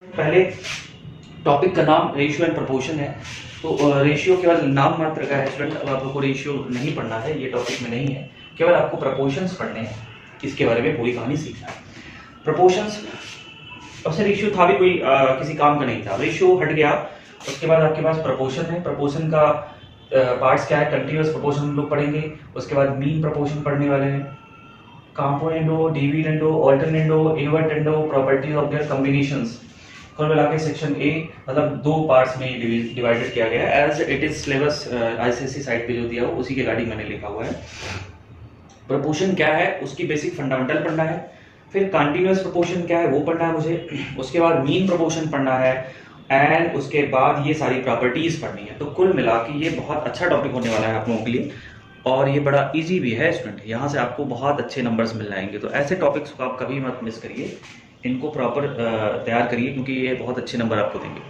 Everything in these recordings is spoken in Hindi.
पहले टॉपिक का नाम रेशियो एंड प्रोपोर्शन है। तो रेशियो केवल नाम मात्र का है स्टूडेंट, अब आपको रेशियो नहीं पढ़ना है, ये टॉपिक में नहीं है, केवल आपको प्रोपोर्शंस पढ़ने हैं, इसके बारे में पूरी कहानी सीखना है। प्रोपोर्शंस वैसे रेशियो था भी कोई किसी काम का नहीं था, रेशियो हट गया, उसके बाद आपके पास प्रोपोर्शन है। प्रोपोर्शन का पार्ट्स क्या है, कंटीन्यूअस प्रोपोर्शन हम लोग पढ़ेंगे, उसके बाद मीन प्रोपोर्शन पढ़ने वाले हैं, componendo, dividendo, alternendo, invertendo, properties of their combinations. कुल मिला के सेक्शन ए मतलब दो पार्ट्स में डिवाइडेड किया गया है। As it is syllabus ICSE site पे जो दिया हो उसी के गाड़ी मैंने लिखा हुआ है। प्रोपोर्शन क्या है उसकी बेसिक फंडामेंटल पढ़ना है, फिर कंटीन्यूअस प्रोपोर्शन क्या है वो पढ़ना है मुझे, उसके बाद मीन प्रोपोर्शन पढ़ना है, एंड उसके बाद ये सारी प्रॉपर्टीज पढ़नी है। तो कुल मिला के ये बहुत अच्छा टॉपिक होने वाला है आप लोगों के लिए, और ये बड़ा इजी भी है स्टूडेंट, यहाँ से आपको बहुत अच्छे नंबर्स मिल जाएंगे। तो ऐसे टॉपिक्स को आप कभी मत मिस करिए, इनको प्रॉपर तैयार करिए, क्योंकि ये बहुत अच्छे नंबर आपको देंगे।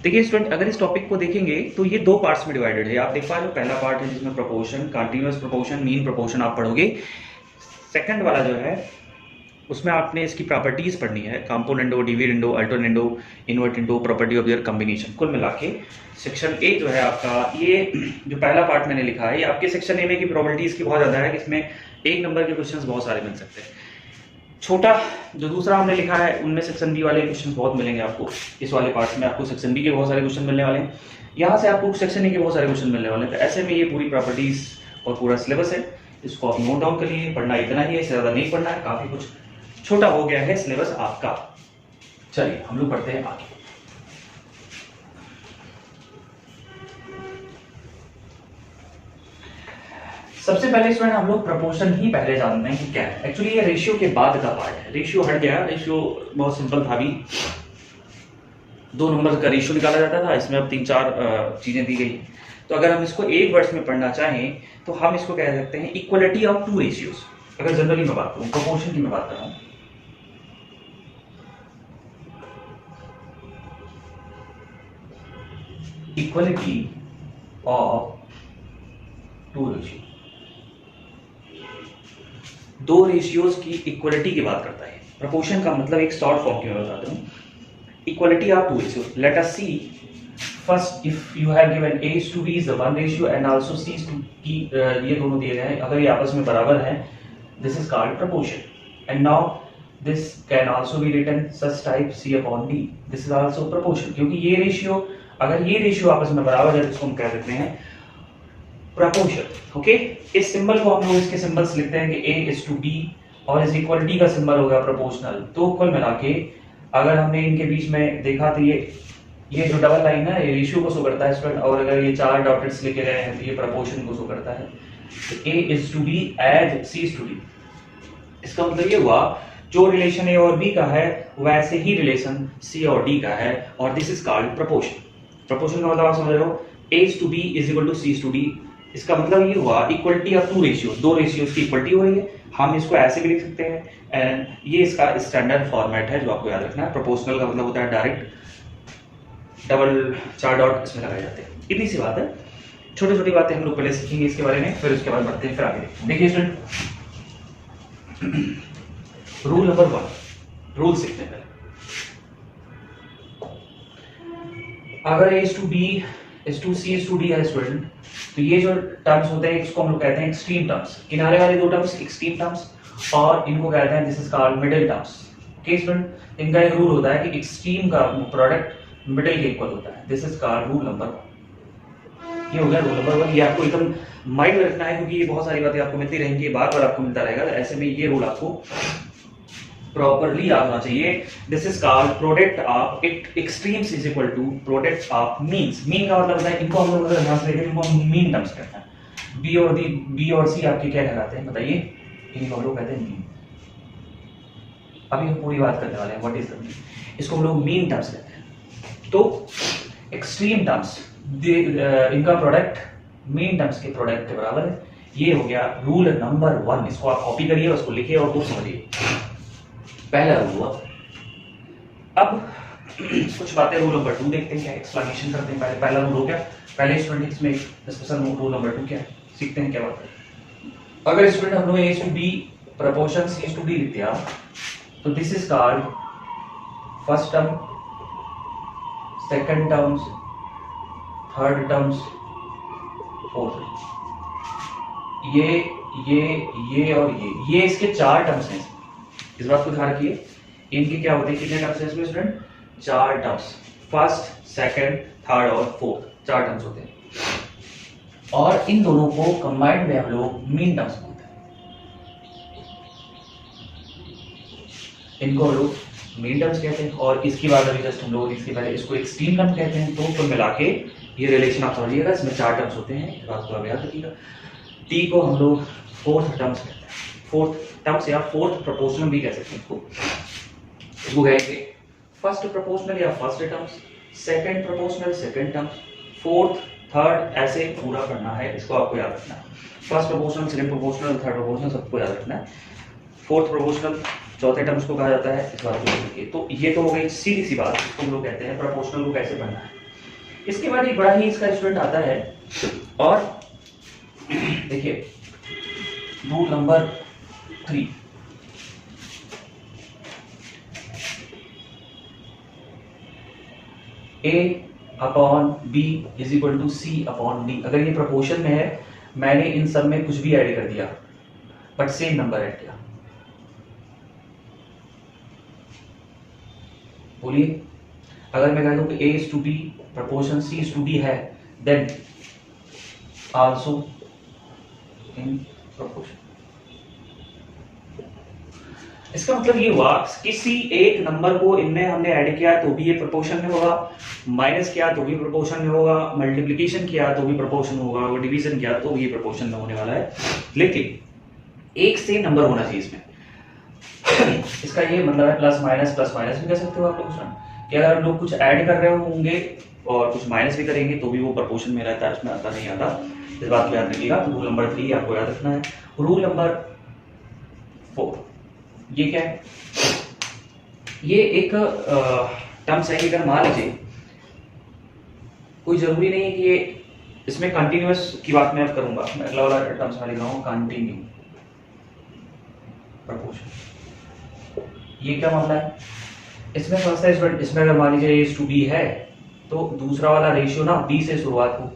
देखिए स्टूडेंट, अगर इस टॉपिक को देखेंगे तो ये दो पार्ट्स में डिवाइडेड है। आप देख पा रहे हो, पहला पार्ट है जिसमें proportion, continuous proportion, mean proportion आप पढ़ोगे। सेकंड वाला जो है उसमें आपने इसकी प्रॉपर्टीज पढ़नी है, componendo, dividendo, alternendo, invertendo, property of their combination. कुल मिला के सेक्शन ए जो है आपका, ये जो पहला पार्ट मैंने लिखा है, ये आपके सेक्शन ए में की प्रॉपर्टीज की बहुत ज्यादा है कि इसमें एक नंबर के क्वेश्चंस बहुत सारे मिल सकते हैं। छोटा जो दूसरा हमने लिखा है उनमें सेक्शन बी वाले क्वेश्चन बहुत मिलेंगे आपको, इस वाले पार्ट में आपको सेक्शन बी के बहुत सारे क्वेश्चन मिलने वाले हैं, यहाँ से आपको सेक्शन ए के बहुत सारे क्वेश्चन मिलने वाले हैं। तो ऐसे में ये पूरी प्रॉपर्टीज और पूरा सिलेबस है, इसको आप नोट डाउन करिए, पढ़ना इतना ही है, इससे ज्यादा नहीं पढ़ना है, काफी कुछ छोटा हो गया है सिलेबस आपका। चलिए हम लोग पढ़ते हैं आगे। सबसे पहले स्टूडेंट हम लोग प्रोपोर्शन ही पहले जानते हैं कि क्या है। एक्चुअली ये रेशियो के बाद का पार्ट है, रेशियो हट गया, रेशियो बहुत सिंपल था, अभी दो नंबर का रेशियो निकाला जाता था, इसमें अब तीन चार चीजें दी गई। तो अगर हम इसको एक वर्ड्स में पढ़ना चाहें तो हम इसको कह सकते हैं इक्वलिटी ऑफ टू रेशियोज। अगर जनरली मैं बात करूं, प्रोपोर्शन की मैं बात कर रहा हूं, इक्वलिटी ऑफ टू रेशियो, दो रेशियोज की इक्वलिटी की बात करता है। प्रोपोर्शन का मतलब एक शॉर्ट फॉर्म की मैं बताता हूं, equality of two ratios. Let us see first, if you have given a is to b is the one ratio and also c is to b, ये दोनों दिए गए हैं, अगर ये आपस में बराबर हैं, this is called proportion. And now this can also be written such type c upon d, this is also proportion, क्योंकि ये रेशियो, अगर ये रेशियो आपस में बराबर है तो इसको हम कह सकते हैं प्रोपोर्शन। ओके, इस सिंबल को हम लोग इसके सिंबल्स लिखते हैं कि a is to b और इस इक्वलिटी का सिंबल होगा प्रोपोर्शनल। तो कुल मिला के अगर हमने इनके बीच में देखा तो ये जो डबल लाइन है ये रेशियो को शो करता है स्टूडेंट, और अगर ये चार डॉटेड्स लिखे गए हैं तो ये प्रोपोर्शन को शो करता है। तो a is to b as c is to d, इसका मतलब ये हुआ जो रिलेशन a और b का है वैसे ही रिलेशन c और d का है, और this is called proportion. Proportion का मतलब आप समझ रहे हो, a is to b is equal to c is to d, इसका मतलब ये हुआ इक्वलिटी ऑफ टू रेशियोज, दो रेशियोज की इक्वलिटी हो रही है। हम इसको ऐसे भी लिख सकते हैं, एंड ये इसका स्टैंडर्ड फॉर्मेट है जो आपको याद रखना है। प्रोपोर्शनल का मतलब होता है डायरेक्ट, डबल चार डॉट इसमें लगाए जाते हैं, इतनी सी बात है। छोटी छोटी बातें हम लोग पहले सीखेंगे इसके बारे में, फिर उसके बाद बढ़ते हैं, फिर आगे देखिए स्टूडेंट। रूल नंबर 1, रूल सीखते हैं पहले। अगर a is to b is to c is to d है स्टूडेंट, तो ये जो टर्म्स होते हैं इसको हम लोग कहते हैं एक्सट्रीम टर्म्स, किनारे वाले दो टर्म्स एक्सट्रीम टर्म्स, और इनको कहते हैं this is called middle terms. Okay student, इनका एक रूल होता है कि एक्सट्रीम का प्रोडक्ट मिडिल के इक्वल होता है, this is called rule number 1। ये हो गया रूल नंबर 1, ये आपको एकदम माइंड में रखना है, क्योंकि ये बहुत सारी बातें आपको मिलती रहेंगी, बार बार आपको मिलता रहेगा, तो ऐसे में ये रूल आपको प्रॉपर्ली याद होना चाहिए। This is called product of extremes is equal to product of means. Mean का मतलब होता है, इनको हम लोग अगर ध्यान से देखें इनको हम मीन टर्म्स कहते हैं। बी और सी आपके क्या कहलाते हैं बताइए, इनको हम लोग कहते हैं मीन। अभी हम पूरी बात करने वाले हैं व्हाट इज द मीन, इसको हम लोग मीन टर्म्स कहते हैं। तो एक्सट्रीम टर्म्स इनका प्रोडक्ट मीन टर्म्स के प्रोडक्ट के बराबर है। ये हो गया रूल नंबर 1, इसको आप कॉपी करिए, उसको लिखिए और खूब समझिए। पहला रूल हुआ। अब कुछ बातें रूल नंबर 2 देखते हैं, क्या एक्सप्लेनेशन करते हैं। पहला रूल हो गया, पहले स्टूडेंट इसमें डिस्कशन रूल नंबर 2 क्या है सीखते हैं, क्या बात है। अगर स्टूडेंट हम लोग a is to b proportion c is to d लिख दिया, तो this is called first term second terms, third terms, fourth, ये और ये इसके 4 टर्म्स हैं। इस बात को ध्यान रखिए, इनके क्या होते हैं, कितने टर्म्स हैं इसमें student, 4 terms, first, second, third और फोर्थ, 4 टर्म्स होते हैं। और इन दोनों को कंबाइंड में हम लोग मीन टर्म्स बोलते हैं। इनको हम लोग मीन टर्म्स कहते हैं। और इसकी बात अभी जस्ट हम लोग इसके पहले इसको एक्सट्रीम टर्म कहते हैं। तो कुल मिला के ये रिलेशन आप समझिएगा, इसमें 4 टर्म्स होते हैं, इस बात को आप याद रखिएगा। टी को हम लोग फोर्थ टर्म्स कहते हैं, फोर्थ टर्म्स या फोर्थ प्रोपोर्शनल भी कह सकते हैं इसको कहेंगे फर्स्ट प्रोपोर्शनल या first terms, second proportional second terms, fourth, third, ऐसे पूरा करना है, इसको आपको याद रखना है। First proportional, second proportional, third proportional सबको याद रखना है। फोर्थ प्रोपोर्शनल चौथे टर्म्स को कहा जाता है, इस बात को याद रखिए। तो ये तो हो गई सीधी सी बात, इसको हम लोग कहते हैं प्रोपोर्शनल को कैसे पढ़ना है। इसके बाद एक बड़ा ही इसका स्टूडेंट आता है, और देखिए रूल नंबर 3, A/B = C/D। अगर ये प्रोपोर्शन में है, मैंने इन सब में कुछ भी ऐड कर दिया बट सेम नंबर ऐड किया, बोलिए अगर मैं कह दूं कि A/B प्रोपोर्शन C/D है, देन आल्सो इन प्रोपोर्शन। इसका मतलब ये हुआ किसी एक नंबर को इनमें हमने ऐड किया तो भी ये प्रोपोर्शन में होगा, माइनस किया तो भी प्रोपोर्शन में होगा, मल्टीप्लिकेशन किया तो भी प्रोपोर्शन में होगा, और डिवीजन किया तो भी प्रोपोर्शन में होने वाला है। लेकिन एक सेम नंबर होना चाहिए इसमें। इसका ये मतलब है प्लस माइनस भी कर सकते हो आप लोग कि अगर हम लोग कुछ ऐड कर रहे होंगे और कुछ माइनस भी करेंगे तो भी वो प्रोपोर्शन में रहता है, इसमें आता नहीं आता। इस बात को याद रखिएगा। तो रूल नंबर 3 आपको याद रखना है। रूल नंबर 4 ये क्या है, ये एक टर्म्स है कि अगर मान लीजिए कोई जरूरी नहीं है कि ये इसमें कंटिन्यूअस की बात मैं अब करूंगा, मैं अगला वाला टर्म्स में लिख रहा हूं कंटिन्यू प्रोपोर्शन। ये क्या मामला है, इसमें फर्स्ट है स्टूडेंट, इसमें अगर मान लीजिए A/B है तो दूसरा वाला रेशियो ना B से शुरुआत हो।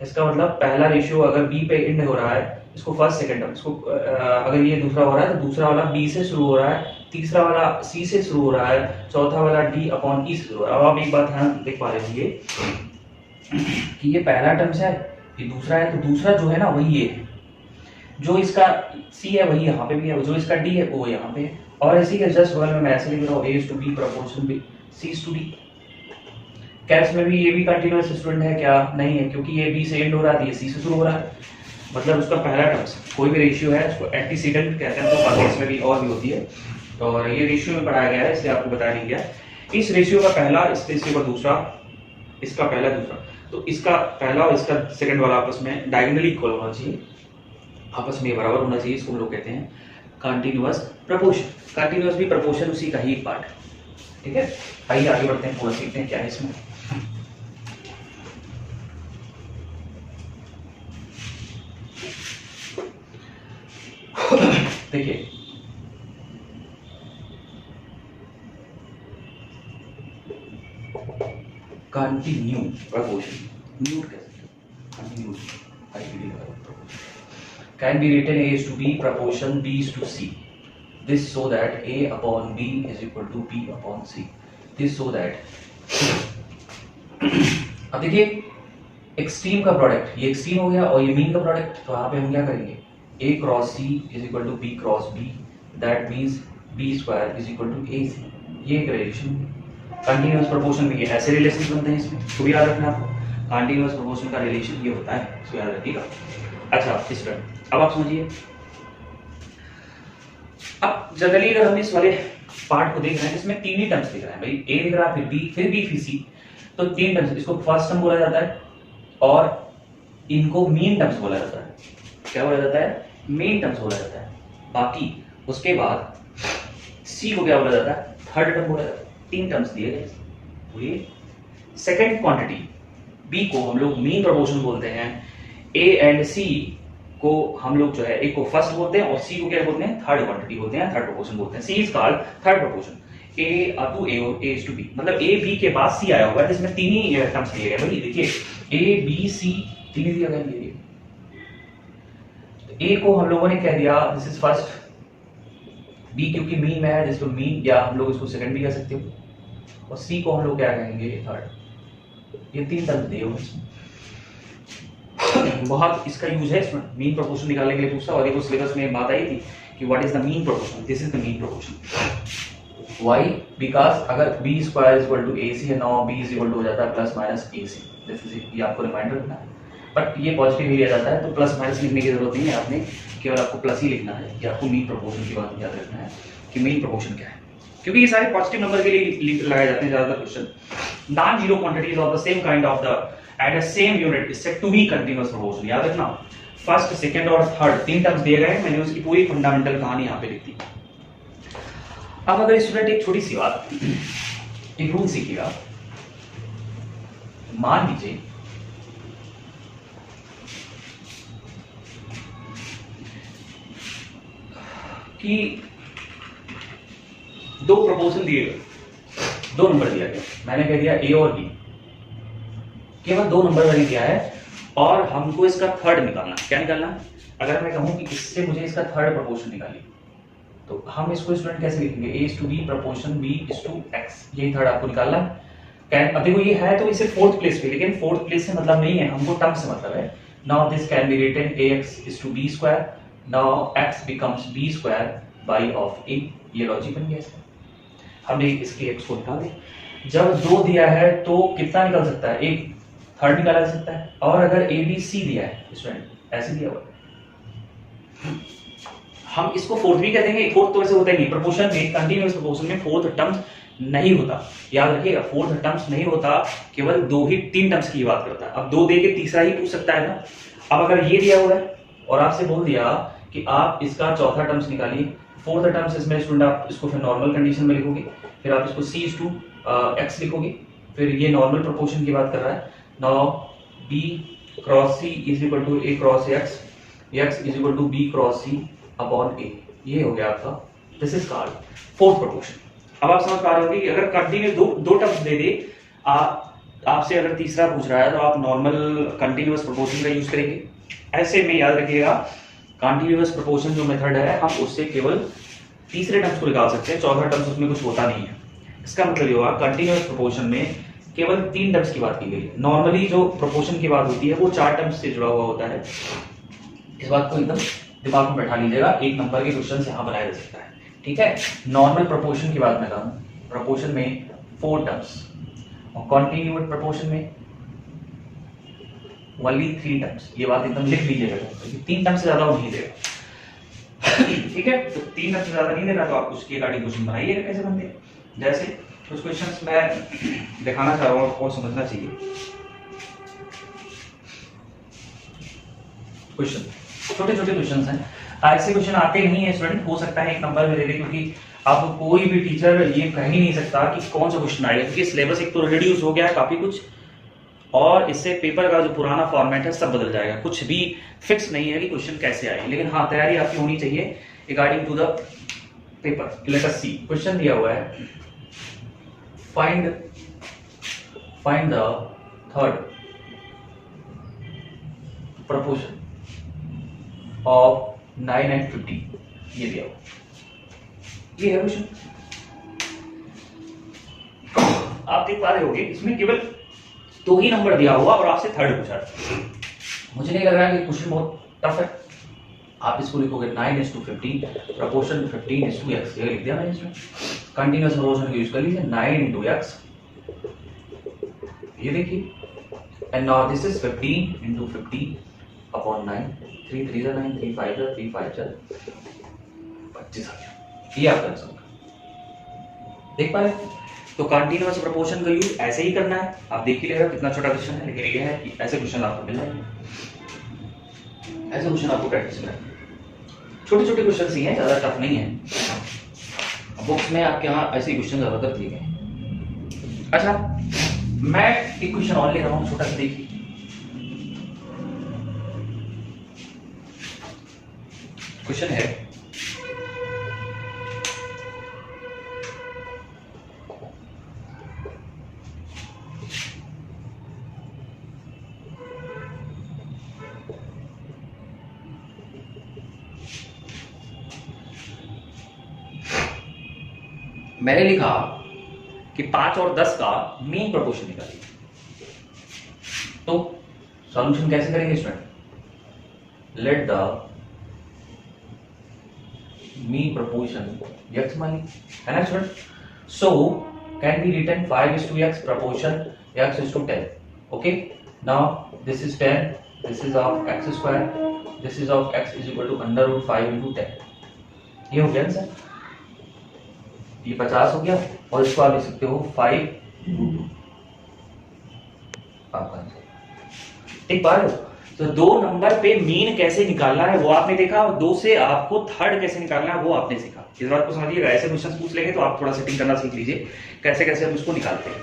इसका मतलब पहला रेशियो अगर B पे एंड हो रहा है, इसको फर्स्ट सेकंड टर्म, इसको अगर ये दूसरा हो रहा है तो दूसरा वाला B से शुरू हो रहा है, तीसरा वाला C से शुरू हो रहा है, चौथा वाला D/E से शुरू हो रहा है। अब आप एक बात ध्यान देख पा रहे होंगे कि ये पहला टर्म्स है, ये दूसरा है, तो दूसरा जो है ना वही ये है, जो इसका C है वही यहाँ पे भी है, जो इसका D है वो यहाँ पे है। और इसी के जस्ट बगल में मैं ऐसे लिख रहा हूँ A/B प्रोपोर्शन C/D। कैश में भी ये भी कंटिन्यूअस स्टूडेंट है क्या, नहीं है, क्योंकि ये B से एंड हो रहा है, ये C से शुरू हो रहा है, मतलब उसका पहला टर्म्स कोई भी रेशियो है उसको एंटीसीडेंट कहते हैं। तो बाकी इसमें भी और भी होती है, और ये रेशियो में पढ़ाया गया है इसलिए आपको बताया नहीं गया। इस रेशियो का पहला, इस रेशियो का दूसरा, इसका पहला दूसरा, तो इसका पहला और इसका सेकंड वाला आपस में डायगोनली इक्वल होना चाहिए, आपस में बराबर होना चाहिए। इसको हम लोग कहते हैं कंटिन्यूअस प्रोपोर्शन। कंटिन्यूअस भी प्रोपोर्शन उसी का ही एक पार्ट है, ठीक है। आइए आगे बढ़ते हैं, थोड़ा सीखते हैं क्या है इसमें। देखिए कंटिन्यू प्रोपोर्शन, न्यूट कैसे continue can be written A/B proportion B/C, this so that A/B = B/C, this so that अब देखिए एक्सट्रीम का प्रोडक्ट, ये एक्सट्रीम हो गया और ये मीन का प्रोडक्ट, तो यहाँ पे हम क्या करेंगे A×C = B×B, that means B² = AC। ये एक रिलेशन कंटिन्यूअस प्रोपोर्शन में, ये ऐसे रिलेशन बनते हैं, इसमें तो भी याद रखना आपको, कंटिन्यूअस प्रोपोर्शन का रिलेशन ये होता है, इसको याद रखिएगा। अच्छा स्टूडेंट अब आप समझिए, अब जनरली अगर हम इस वाले पार्ट को देख रहे हैं, इसमें 3 ही टर्म्स दिख रहे हैं भाई, A दिख रहा है, फिर B, फिर B, फिर C, तो 3 टर्म्स, इसको फर्स्ट टर्म बोला जाता है और इनको मीन टर्म्स बोला जाता है। क्या बोला जाता है, मीन टर्म्स बोला जाता है। बाकी उसके बाद C को क्या बोला जाता है, थर्ड टर्म बोला जाता है। 3 टर्म्स दिए गए। सेकंड क्वांटिटी B को हम लोग मीन प्रोपोर्शन बोलते हैं, A एंड C को हम लोग जो है एक को फर्स्ट बोलते हैं और C को क्या बोलते हैं, थर्ड क्वांटिटी बोलते हैं, थर्ड प्रोपोर्शन बोलते हैं। C is called third proportion, A to A और A is to B, मतलब A B के बाद C आया हुआ है, इसमें तीन ही टर्म्स दिए गए भाई। देखिए A B C तीन ही दिया गया है। A को हम लोगों ने कह दिया दिस इज फर्स्ट, B क्योंकि मीन में है जिसको मीन, या हम लोग इसको सेकंड भी कह सकते हो, और C को हम लोग क्या कहेंगे थर्ड। ये तीन टर्म्स दिए हुए हैं। बहुत इसका यूज है इसमें, मीन प्रोपोर्शन निकालने के लिए पूछा, और देखो सिलेबस में बात आई थी कि what is the mean proportion, this is the mean proportion. Why? Because अगर b square is equal to ac है, now b is equal to हो जाता है plus minus ac, this is, ये आपको रिमाइंडर रखना है। बट ये पॉजिटिव ही लिया जाता है तो प्लस माइनस लिखने की जरूरत नहीं है, आपने केवल आपको प्लस ही लिखना है, या आपको मीन प्रोपोर्शन की बात याद रखना है कि मीन प्रोपोर्शन क्या है, क्योंकि ये सारे पॉजिटिव नंबर के लिए लगाए जाते हैं ज्यादातर question. Non zero quantities of the same kind of the at a same unit is said to be continuous proportion, याद रखना। फर्स्ट, सेकंड और थर्ड तीन टर्म्स दिए गए हैं, मैंने उसकी पूरी फंडामेंटल कहानी यहाँ पे लिख दी। अब अगर स्टूडेंट एक छोटी सी बात, एक रूल सीखिएगा, मान लीजिए कि दो प्रपोजल दिए गए, दो नंबर दिया गया, मैंने कह दिया A और B, केवल दो नंबर मैंने दिया है, और हमको इसका थर्ड निकालना। क्या निकालना? अगर मैं कहूं कि इससे मुझे इसका थर्ड प्रपोर्शन निकालिए, तो हम इसको स्टूडेंट कैसे लिखेंगे? A is to B proportion B is to X, यही थर्ड आपको निकालना है। अब देखो ये है तो इसे फोर्थ प्लेस पे, लेकिन फोर्थ प्लेस से मतलब नहीं है, हमको टर्म से मतलब है। Now this can be written ax is to b square, now x becomes b square by of a, ये लॉजिक बन गया इसका। हमने इसके x को निकाल दिया। जब दो दिया है तो कितना निकल सकता है? एक थर्ड निकाला जा सकता है, और अगर a b c दिया है स्टूडेंट, ऐसे दिया हुआ है, हम इसको फोर्थ भी कह देंगे। फोर्थ तो ऐसे होता ही नहीं, प्रोपोर्शन में, कंटीन्यूअस प्रोपोर्शन में फोर्थ टर्म्स नहीं होता, याद रखिएगा, फोर्थ टर्म्स नहीं होता, केवल दो ही तीन टर्म्स की बात करता है। अब दो दे के तीसरा ही पूछ सकता है ना। अब अगर ये दिया हुआ है और आपसे बोल दिया कि आप इसका चौथा टर्म्स निकालिए, फोर्थ टर्म्स इसमें स्टूडेंट आप इसको फिर नॉर्मल कंडीशन में लिखोगे, फिर आप इसको c टू x लिखोगे, फिर ये नॉर्मल प्रोपोर्शन की बात कर रहा है। Now b cross c is equal to a cross x, x is equal to b cross c upon a, ये हो गया आपका, this is called fourth proportion. अब आप समझ पा रहे होंगे कि अगर कंटिन्यूअस दो टर्म्स दे दे, आपसे अगर तीसरा पूछ रहा है तो आप नॉर्मल कंटिन्यूअस प्रोपोर्शन का यूज करेंगे। ऐसे में याद रखिएगा, कंटिन्यूअस प्रोपोर्शन जो मेथड है, हम उससे केवल तीसरे टर्म्स को निकाल सकते हैं, चौथा टर्म्स उसमें कुछ होता नहीं है। इसका मतलब ये हुआ कंटिन्यूअस प्रोपोर्शन में केवल तीन टर्म्स की बात की गई। नॉर्मली जो प्रोपोर्शन की बात होती है वो चार टर्म्स से जुड़ा हुआ होता है। इस बात को एकदम दिमाग में बैठा लीजिएगा, एक नंबर के क्वेश्चन यहाँ बनाया जा सकता है, ठीक है। नॉर्मल प्रोपोर्शन की बात मैं करूं, प्रोपोर्शन में फोर टर्म्स, और कॉन्टिन्यूअस प्रोपोर्शन में ओनली थ्री टर्म्स। ये बात एकदम लिख लीजिएगा, तीन टर्म से ज्यादा वो नहीं देगा, ठीक है। तो तीन टर्म से ज्यादा नहीं देगा तो आप उसके अकॉर्डिंग क्वेश्चन बनाइएगा कैसे बनते हैं। जैसे कुछ क्वेश्चंस मैं दिखाना चाह रहा हूं, आपको समझना चाहिए। क्वेश्चन छोटे छोटे क्वेश्चन हैं, ऐसे क्वेश्चन आते नहीं है स्टूडेंट, हो सकता है एक नंबर में दे दे, क्योंकि अब कोई भी टीचर ये कह ही नहीं सकता कि कौन सा क्वेश्चन आएगा, क्योंकि सिलेबस एक तो रिड्यूस हो गया है काफी कुछ, और इससे पेपर का जो पुराना फॉर्मेट है सब बदल जाएगा। कुछ भी फिक्स नहीं है कि क्वेश्चन कैसे आए, लेकिन हाँ तैयारी आपकी होनी चाहिए according to the paper. Let us see, question दिया हुआ है, find the third proportion of 9 and 15, ये दिया हुआ, ये है क्वेश्चन। आप देख पा रहे होंगे इसमें केवल दो ही नंबर दिया हुआ और आपसे थर्ड पूछा। मुझे नहीं लग रहा है कि क्वेश्चन बहुत टफ है। आप इसको लिखोगे 9:15 प्रोपोर्शन 15:x, ये लिख दिया मैंने इसमें। कंटीन्यूअस प्रोपोर्शन यूज कर लीजिए, 9x, ये देखिए, and now this is 15 upon 9, 3 3 9, 3 5 3 5 25 आ गया। ये आपका आंसर होगा, देख पा रहे। तो कंटीन्यूअस प्रोपोर्शन का यूज ऐसे ही करना है। आप देख ही ले रहे हो कितना छोटा क्वेश्चन है, लेकिन ये है कि ऐसे क्वेश्चन आपको मिल जाएंगे, ऐसे क्वेश्चन आपको प्रैक्टिस करना है। छोटे छोटे क्वेश्चन ही हैं, ज्यादा टफ नहीं है। बुक्स में आपके यहाँ ऐसे क्वेश्चन ज्यादातर दिए गए। अच्छा, मैं एक क्वेश्चन और ले रहा हूँ, छोटा सा देखिए। क्वेश्चन है मैंने लिखा कि 5 और 10 का मीन प्रोपोर्शन निकालिए, तो सॉल्यूशन कैसे करेंगे student? Let the mean proportion x मानिए, है ना student? So can be written 5:x proportion x:10. Okay, now this is 10, this is of x square, this is of x is equal to √5 into 10. ये हो गया ना सर, ये 50 हो गया, और इसको आप लिख सकते हो 5√2 आपका। एक बार तो दो नंबर पे मीन कैसे निकालना है वो आपने देखा, और दो से आपको थर्ड कैसे निकालना है वो आपने सीखा। इस बात को समझिएगा, ऐसे क्वेश्चन पूछ लेंगे तो आप थोड़ा सेटिंग करना सीख लीजिए, कैसे कैसे हम इसको निकालते हैं।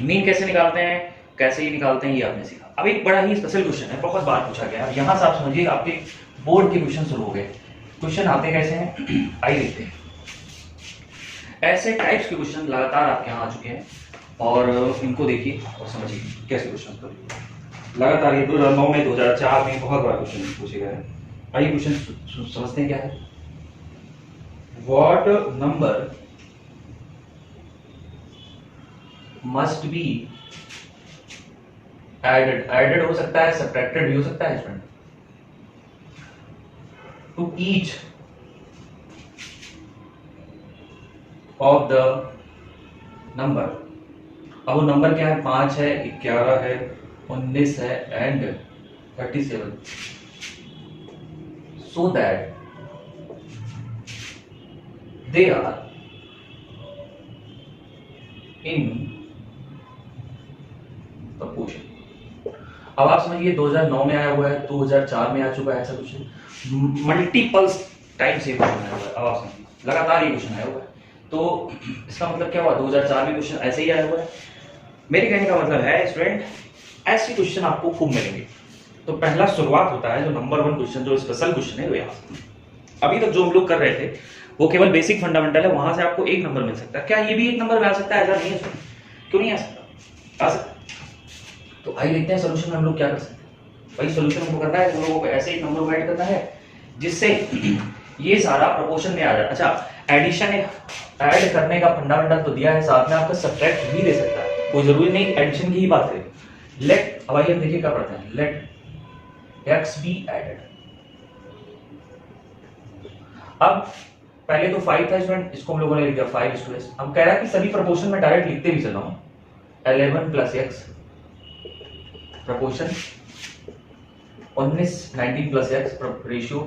मीन कैसे निकालते हैं, कैसे ही निकालते हैं, ये आपने सीखा। अब एक बड़ा ही स्पेशल क्वेश्चन है, बहुत बार पूछा गया। अब यहां से आप समझिए आपके बोर्ड के क्वेश्चन शुरू हो गए। क्वेश्चन आते कैसे हैं, आइए देखते हैं। ऐसे टाइप्स के क्वेश्चन लगातार आपके यहाँ आ चुके हैं, और इनको देखिए और समझिए कैसे क्वेश्चन करिए। लगातार ये 2009 में 2004 में बहुत बड़ा क्वेश्चन पूछे गए हैं। आइए क्वेश्चन समझते हैं क्या है। What number must be added हो सकता है, सब्ट्रैक्टेड भी हो सकता है student, to each of the number. अब वो नंबर क्या है, 5 है, 11 है, 19 है and 37, so that they are in proportion। अब आप समझिए 2009 में आया हुआ है, 2004 में आ चुका है ऐसा क्वेश्चन, मल्टीपल्स टाइम से क्वेश्चन आया हुआ है। अब आप समझिए लगातार ये क्वेश्चन आया हुआ है, तो इसका मतलब क्या हुआ, 2004 में क्वेश्चन ऐसे ही आया हुआ है। मेरे कहने का मतलब है स्टूडेंट, ऐसे क्वेश्चन आपको खूब मिलेंगे। तो पहला शुरुआत होता है जो नंबर 1 क्वेश्चन, जो स्पेशल क्वेश्चन है वो यहाँ से। अभी तक जो हम लोग कर रहे थे वो केवल बेसिक फंडामेंटल है, वहां से आपको एक नंबर मिल सकता है। क्या ये भी एक नंबर में आ सकता है? ऐसा नहीं है, क्यों नहीं आ सकता? आ सकता। तो आइए देखते हैं सोल्यूशन में हम लोग क्या कर सकते हैं। वही सोल्यूशन हमको करना है, हम लोगों को ऐसे ही नंबर को ऐड करना है जिससे ये सारा प्रोपोर्शन में आ जाए। अच्छा, एडिशन ऐड करने का फंडामेंटल तो दिया है, साथ में आपका सब्ट्रैक्ट भी दे सकता है, कोई जरूरी नहीं एडिशन की ही बात करें। लेट, अब आइए हम देखिए क्या पढ़ते हैं। Let x be added. अब पहले तो 5 था स्टूडेंट, इसको हम लोगों ने लिख दिया 5:s। अब कह रहा है कि सभी प्रोपोर्शन में डायरेक्ट लिखते भी चला हूं, 11 + x proportion 19 + x ratio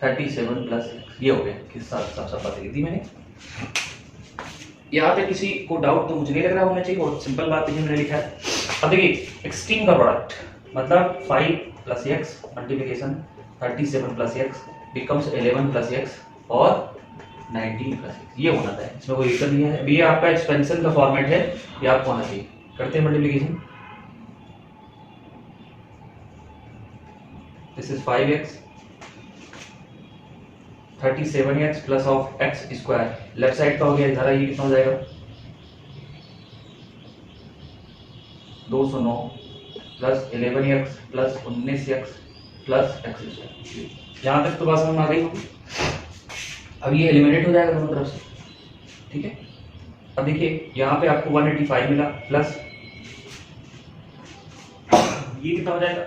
37 + x। ये हो गया, किस साथ बात लिख दी मैंने। यहाँ पे किसी को डाउट तो मुझे नहीं लग रहा होना चाहिए, बहुत सिंपल बात है मैंने लिखा है। अब देखिए एक्सट्रीम का प्रोडक्ट मतलब 5 + x multiplication 37 + x becomes 11 + x और 19 + x। ये होना था, इसमें कोई दिक्कत नहीं है। ये आपका एक्सपेंशन का फॉर्मेट है, ये आपको आना चाहिए। करते हैं multiplication, this is 5x 37x plus of x square, left side का हो गया, इधर आइए कितना हो जाएगा 209 plus 11x plus 19x plus x square. यहां तक तो बात समझ में आ गई होगी। अब ये एलिमिनेट हो जाएगा दोनों तरफ से, ठीक है। अब देखिए यहाँ पे आपको 185 मिला प्लस ये कितना हो जाएगा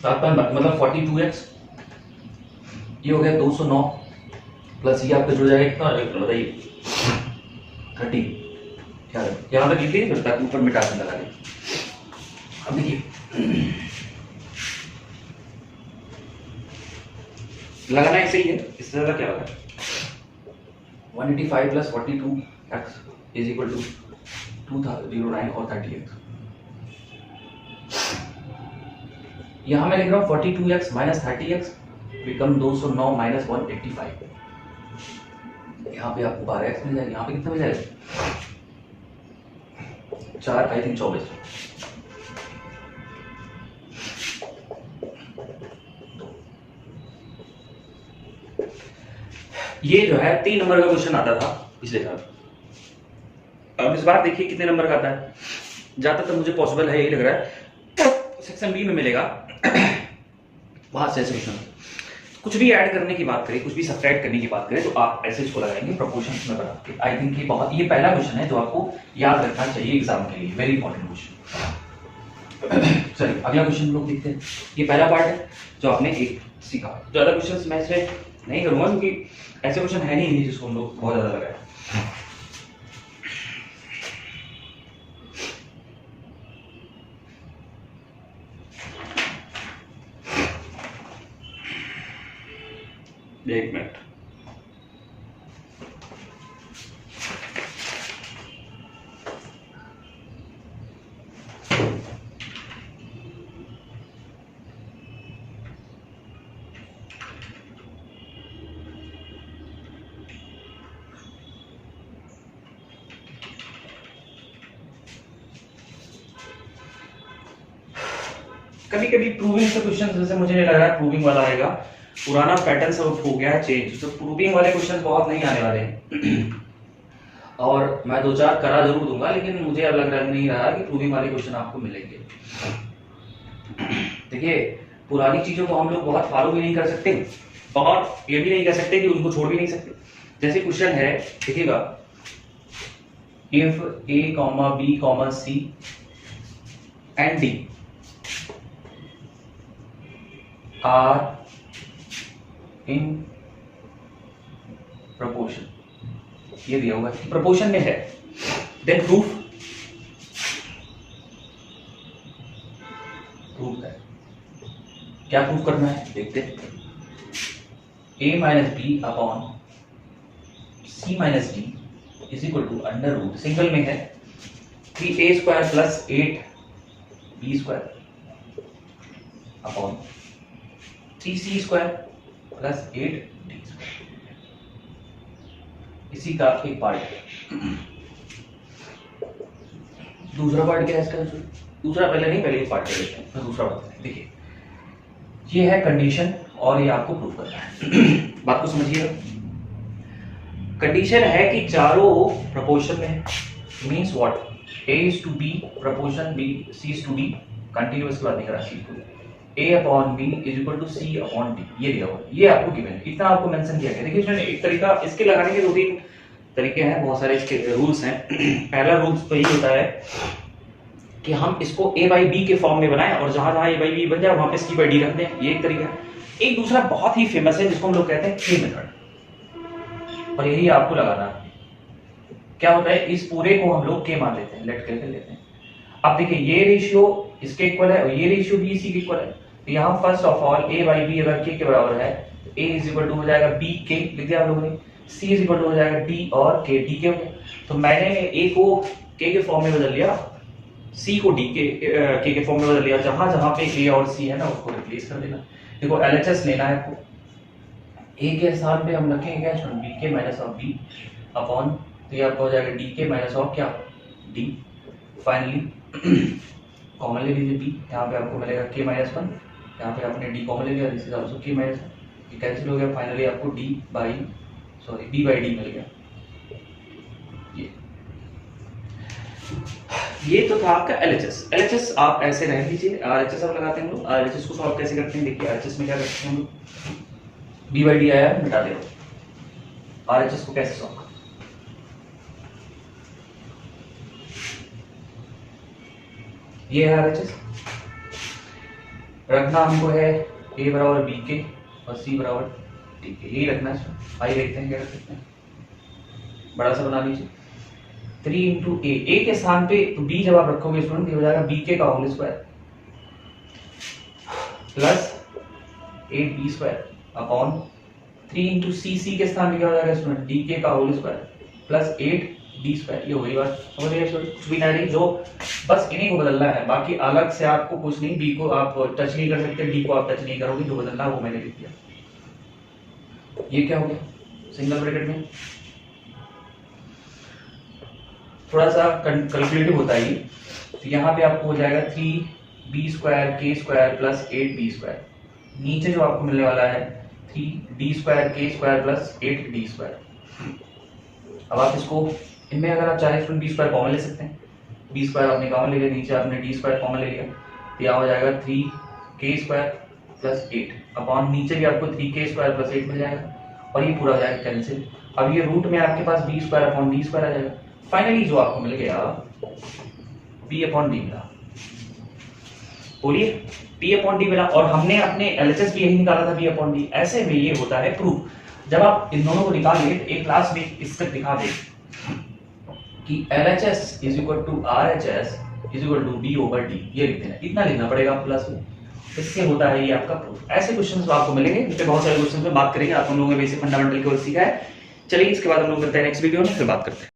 7 मतलब 42x, ये हो गया 209 प्लस ये आपका जुड़ जाएगा कितना बताइए 30। क्या यहाँ तक लिख लीजिए, फिर तक ऊपर मिटा के लगा दें। अब देखिए लगाना ऐसे ही है, इससे ज्यादा क्या होगा 185 plus 42x is equal to 209 और 30x। यहां मैं लिख रहा हूं 42x minus 30x become 209 minus 185। यहाँ पे आपको 12x मिल जाएगा, यहाँ पे कितना मिल जाएगा 4 आई थिंक 24। ये जो है 3 नंबर का क्वेश्चन आता था पिछले साल। अब इस बार देखिए कितने नंबर का आता है। जहां तक तो मुझे पॉसिबल है यही लग रहा है सेक्शन बी में मिलेगा बहुत से ऐसे क्वेश्चन, कुछ भी ऐड करने की बात करें, कुछ भी सब्ट्रैक्ट करने की बात करें, तो आप ऐसे इसको लगाएंगे प्रोपोर्शंस में बना के। आई थिंक ये पहला क्वेश्चन है जो आपको याद रखना चाहिए एग्जाम के लिए, वेरी इंपॉर्टेंट क्वेश्चन। चलिए अगला क्वेश्चन हम लोग देखते हैं। ये पहला पार्ट है जो आपने एक सीखा। ज्यादा क्वेश्चन मैं इसमें नहीं करूंगा क्योंकि ऐसे क्वेश्चन है नहीं जिसको हम लोग बहुत ज्यादा लगाए। एक मिनट, कभी कभी प्रूविंग से क्वेश्चन, जैसे मुझे नहीं लग रहा है प्रूविंग वाला आएगा, पुराना पैटर्न सब हो गया है चेंज, तो प्रूविंग वाले क्वेश्चन बहुत नहीं आने वाले हैं। और मैं 2-4 करा जरूर दूंगा, लेकिन मुझे अब लग रहा नहीं रहा कि प्रूविंग वाले क्वेश्चन आपको मिलेंगे। देखिए पुरानी चीजों को हम लोग बहुत फॉलो भी नहीं कर सकते और ये भी नहीं कह सकते कि उनको छोड़ भी नहीं सकते। जैसे क्वेश्चन है, देखिएगा, if a, b, c and d are in proportion, ये दिया हुआ है प्रोपोर्शन में है, देन प्रूफ है। क्या प्रूफ करना है देखते हैं। a minus b upon c minus d is equal to under root, single में है 3a square plus 8b square upon 3c square plus 8d square, इसी का एक पार्ट है। दूसरा पार्ट क्या है इसका? दूसरा पहले नहीं, पहले एक पार्ट कर लेते हैं, दूसरा पार्ट देखिए, ये है कंडीशन और ये आपको प्रूव करना है। बात को समझिएगा। कंडीशन है कि चारों प्रोपोर्शन में है, means what, a is to b proportion b, c is to d, continuous की बात नहीं कर रहा, c को a upon b is equal to c upon d, ये दिया हुआ, ये आपको गिवन है, इतना आपको मेंशन किया गया। देखिए इसमें एक तरीका, इसके लगाने के 2-3 तरीके हैं, बहुत सारे इसके रूल्स हैं। पहला रूल्स तो यही होता है कि हम इसको a बाई बी के फॉर्म में बनाएं और जहां जहां a बाई बी बन जाए वहां पे c बाई डी रख दें, ये एक तरीका है। एक दूसरा बहुत ही फेमस है जिसको हम लोग कहते हैं k मेथड, और यही आपको लगाना है। क्या होता है, इस पूरे को हम लोग k मान लेते हैं, लेट करके लेते हैं। अब देखिए ये रेशियो इसके इक्वल है और ये रेशियो भी इसी के इक्वल है, तो यहाँ first of all a by b अगर k के बराबर है, a इज इक्वल टू हो जाएगा b k, लिख दिया आप लोगों ने, c इज इक्वल टू हो जाएगा d और k, d के हो गया। तो मैंने a को k के फॉर्म में बदल लिया, c को d के फॉर्म में बदल लिया, जहां जहां पे a और c है ना उसको रिप्लेस कर देना। देखो LHS लेना है आपको, a के स्थान पे हम रखेंगे क्या, b k minus of b upon, तो ये आपका हो जाएगा d k माइनस ऑफ क्या, d। फाइनली कॉमन ले लीजिए b, यहाँ पे आपको मिलेगा k माइनस 1, यहाँ पे आपने d कॉमन ले लिया, this is also k minus 1, ये कैंसिल हो गया। फाइनली आपको b बाई d मिल गया। ये तो था आपका LHS आप ऐसे रह लीजिए। RHS अब लगाते हैं हम लोग। RHS को सॉल्व कैसे करते हैं देखिए, RHS में क्या करते हैं हम लोग, d बाई डी आया मिटा दे, RHS को कैसे सॉल्व, ये है RHS, रखना हमको है a बराबर b के और c बराबर d के, यही रखना है। आइए देखते हैं क्या कर सकते हैं, बड़ा सा बना लीजिए। 3 इंटू a के स्थान पे तो b जब आप रखोगे स्टूडेंट, ये हो जाएगा b के का whole square plus 8b square upon 3 into c के स्थान पे क्या हो जाएगा स्टूडेंट, d के का whole square plus 8d square. ये हो गई बात, समझ गए स्टूडेंट? कुछ भी नहीं, जो बस इन्हीं को बदलना है, बाकी अलग से आपको कुछ नहीं। b को आप टच नहीं कर सकते, d को आप टच नहीं करोगे, जो बदलना है वो मैंने लिख दिया। ये क्या हो गया, सिंगल ब्रैकेट में थोड़ा सा कैलकुलेटिव होता है ये, तो यहाँ पे आपको हो जाएगा 3b square k square plus 8b square, नीचे जो आपको मिलने वाला है 3d square k square plus 8d square. अब आप इसको इनमें अगर आप चाहें b स्क्वायर कॉमन ले सकते हैं, b स्क्वायर आपने कॉमन ले लिया, नीचे आपने d स्क्वायर कॉमन ले लिया, तो यहाँ हो जाएगा 3k स्क्वायर प्लस 8 अपॉन नीचे भी आपको 3k² प्लस 8 मिल जाएगा और ये पूरा हो जाएगा कैंसिल। अब ये रूट में आपके पास b² अपॉन d² आ जाएगा। फाइनली जो आपको मिल गया p अपॉन d मिला। बोलिए p अपॉन d मिला और हमने अपने LHS भी यही निकाला था p अपॉन d। ऐसे में ये होता है प्रूफ। जब आप इन दोनों को निकालिए एक क्लास में इस तक दिखा दे कि LHS is equal to RHS is equal to b over d, ये लिख देना, इतना लिखना पड़ेगा आपको क्लास में। इससे होता है ये आपका प्रूफ। ऐसे क्वेश्चंस आपको मिलेंगे, इस पे बहुत सारे क्वेश्चंस पे बात करेंगे। आप हम लोगों ने बेसिक फंडामेंटल केवल सीखा है। चलिए इसके बाद हम लोग करते हैं नेक्स्ट वीडियो में, फिर बात करते हैं।